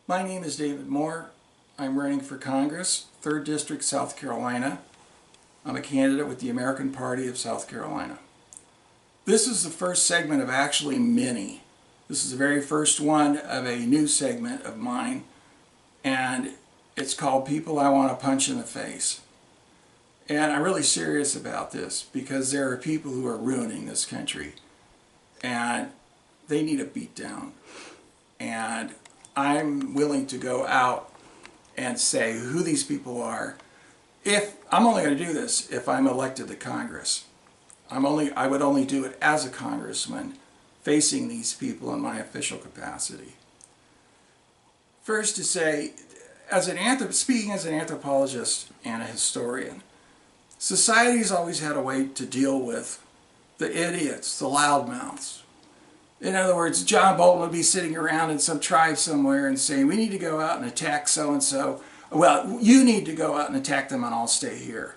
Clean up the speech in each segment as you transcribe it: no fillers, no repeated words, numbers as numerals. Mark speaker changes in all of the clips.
Speaker 1: My name is David Moore. I'm running for Congress, 3rd District, South Carolina. I'm a candidate with the American Party of South Carolina. This is the first segment of actually many. This is the very first one of a new segment of mine, and it's called People I Want to Punch in the Face. And I'm really serious about this because there are people who are ruining this country, and they need a beatdown. And I'm willing to go out and say who these people are. If I'm only going to do this if I'm elected to Congress. I would only do it as a congressman facing these people in my official capacity. First to say, speaking as an anthropologist and a historian, society's always had a way to deal with the idiots, the loudmouths. In other words, John Bolton would be sitting around in some tribe somewhere and saying, we need to go out and attack so-and-so. Well, you need to go out and attack them and I'll stay here.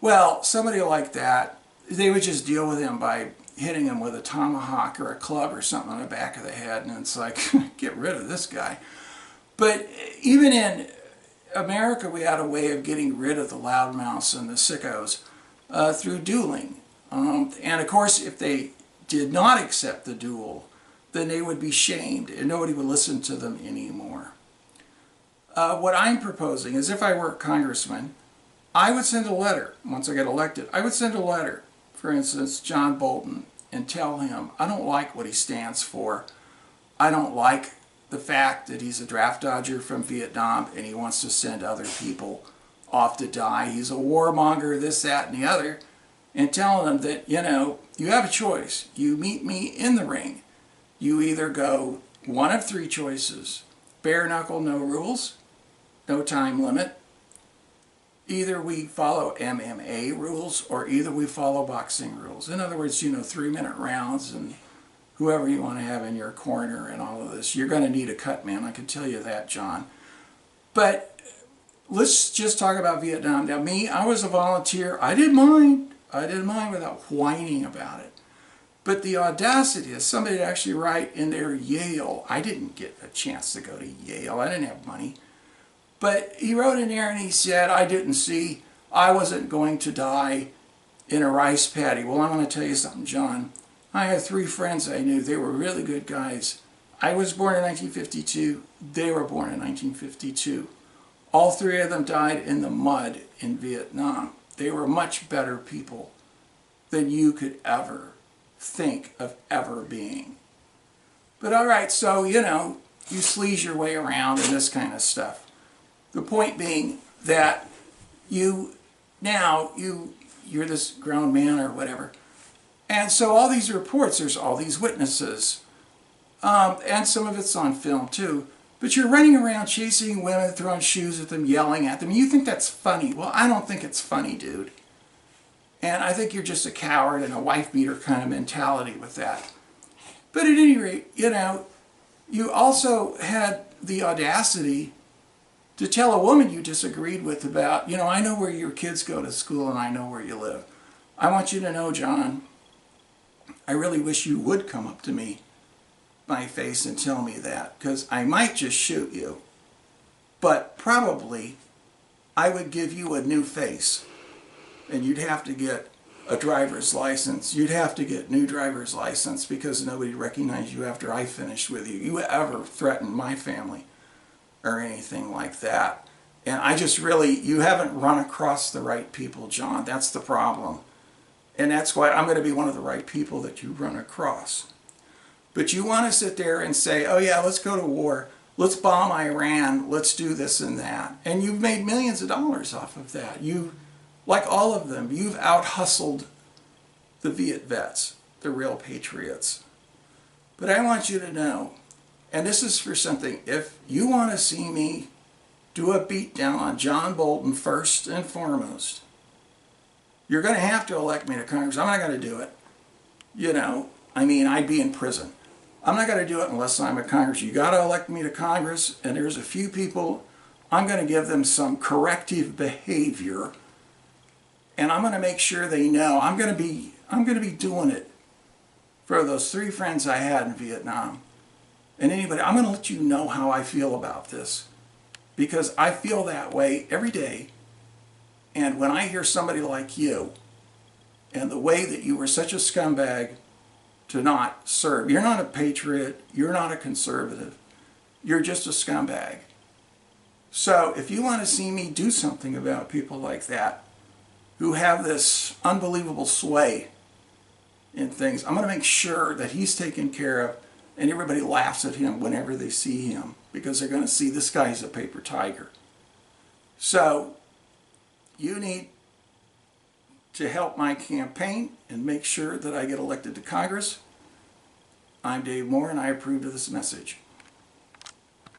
Speaker 1: Well, somebody like that, they would just deal with him by hitting him with a tomahawk or a club or something on the back of the head, and it's like, get rid of this guy. But even in America, we had a way of getting rid of the loudmouths and the sickos through dueling. And of course, if they did not accept the duel, then they would be shamed and nobody would listen to them anymore. What I'm proposing is, if I were a congressman, I would send a letter, once I get elected, I would send a letter, for instance, John Bolton, and tell him I don't like what he stands for. I don't like the fact that he's a draft dodger from Vietnam and he wants to send other people off to die. He's a warmonger, this, that, and the other. And telling them that, you have a choice. You meet me in the ring. You either go one of three choices: bare knuckle, no rules, no time limit. Either we follow MMA rules or either we follow boxing rules. In other words, 3-minute rounds and whoever you want to have in your corner and all of this. You're going to need a cut man, I can tell you that, John. But let's just talk about Vietnam. Now, me, I was a volunteer. I didn't mind. I didn't mind without whining about it. But the audacity of somebody to actually write in their Yale. I didn't get a chance to go to Yale. I didn't have money. But he wrote in there and he said, I wasn't going to die in a rice paddy. Well, I'm going to tell you something, John. I had 3 friends I knew. They were really good guys. I was born in 1952. They were born in 1952. All 3 of them died in the mud in Vietnam. They were much better people than you could ever think of ever being. But all right, so, you sleaze your way around and this kind of stuff. The point being that you're this grown man or whatever. And so all these reports, there's all these witnesses. And some of it's on film too. But you're running around chasing women, throwing shoes at them, yelling at them. You think that's funny. Well, I don't think it's funny, dude. And I think you're just a coward and a wife beater kind of mentality with that. But at any rate, you also had the audacity to tell a woman you disagreed with about, I know where your kids go to school and I know where you live. I want you to know, John, I really wish you would come up to me, my face, and tell me that, because I might just shoot you, but probably I would give you a new face, and you'd have to get a driver's license. You'd have to get new driver's license because nobody recognized you after I finished with you. You ever threatened my family or anything like that. And you haven't run across the right people, John. That's the problem. And that's why I'm going to be one of the right people that you run across. But you want to sit there and say, oh yeah, let's go to war. Let's bomb Iran. Let's do this and that. And you've made millions of dollars off of that. Like all of them, you've out-hustled the Viet vets, the real patriots. But I want you to know, and this is for something, if you want to see me do a beatdown on John Bolton first and foremost, you're going to have to elect me to Congress. I'm not going to do it. I'd be in prison. I'm not going to do it unless I'm a Congress. You got to elect me to Congress, and there's a few people, I'm going to give them some corrective behavior, and I'm going to make sure they know I'm going to be doing it for those 3 friends I had in Vietnam. and anybody, I'm going to let you know how I feel about this, because I feel that way every day. And when I hear somebody like you, and the way that you were such a scumbag to not serve, you're not a patriot, you're not a conservative, you're just a scumbag. So if you want to see me do something about people like that, who have this unbelievable sway in things, I'm going to make sure that he's taken care of, and everybody laughs at him whenever they see him, because they're going to see this guy's a paper tiger. So you need to help my campaign and make sure that I get elected to Congress. I'm Dave Moore, and I approve of this message.